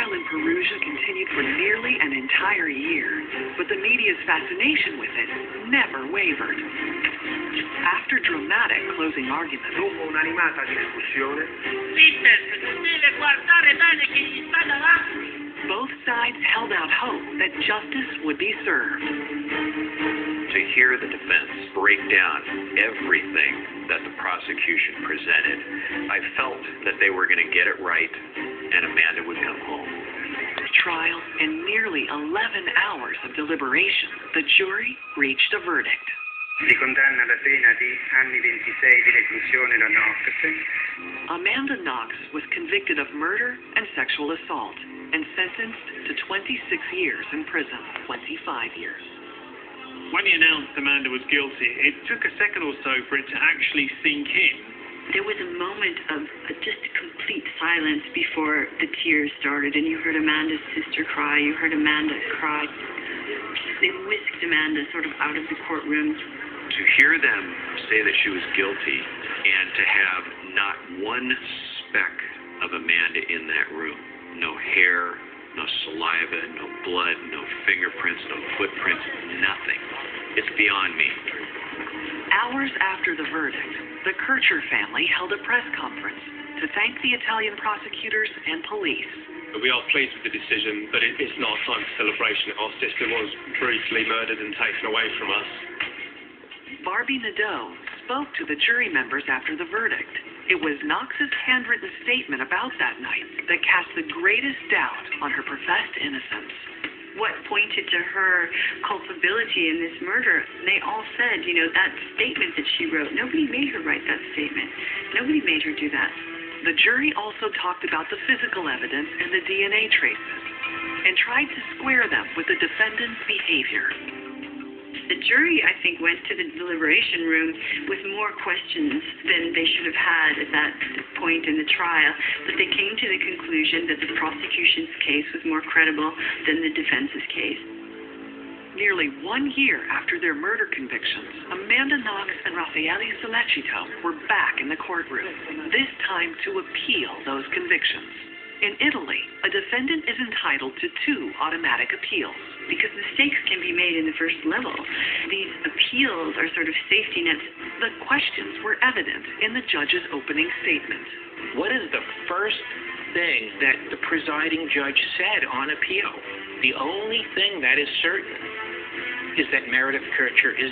trial in Perugia continued for nearly an entire year, but the media's fascination with it never wavered. After dramatic closing arguments, dopo un'animata discussione, both sides held out hope that justice would be served. To hear the defense break down everything that the prosecution presented, I felt that they were going to get it right and Amanda would come home. Trial and nearly 11 hours of deliberation, the jury reached a verdict. si condanna alla pena di anni 26 di reclusione da Knox. Amanda Knox was convicted of murder and sexual assault and sentenced to 26 years in prison, 25 years. When he announced Amanda was guilty, it took a second or so for it to actually sink in. There was a moment of just complete silence before the tears started, and you heard Amanda's sister cry, you heard Amanda cry. They whisked Amanda sort of out of the courtroom. To hear them say that she was guilty and to have not one speck of Amanda in that room, no hair, no saliva, no blood, no fingerprints, no footprints, nothing. It's beyond me. Hours after the verdict, the Kercher family held a press conference to thank the Italian prosecutors and police. We are pleased with the decision, but it's not a time for celebration. Our sister was brutally murdered and taken away from us. Barbie Nadeau spoke to the jury members after the verdict. It was Knox's handwritten statement about that night that cast the greatest doubt on her professed innocence. What pointed to her culpability in this murder? They all said, that statement that she wrote, nobody made her write that statement. Nobody made her do that. The jury also talked about the physical evidence and the DNA traces and tried to square them with the defendant's behavior. The jury, I think, went to the deliberation room with more questions than they should have had at that point in the trial, but they came to the conclusion that the prosecution's case was more credible than the defense's case. Nearly 1 year after their murder convictions, Amanda Knox and Raffaele Sollecito were back in the courtroom, this time to appeal those convictions. In Italy, a defendant is entitled to 2 automatic appeals. Because mistakes can be made in the first level. These appeals are sort of safety nets. The questions were evident in the judge's opening statement. What is the first thing that the presiding judge said on appeal? The only thing that is certain is that Meredith Kercher is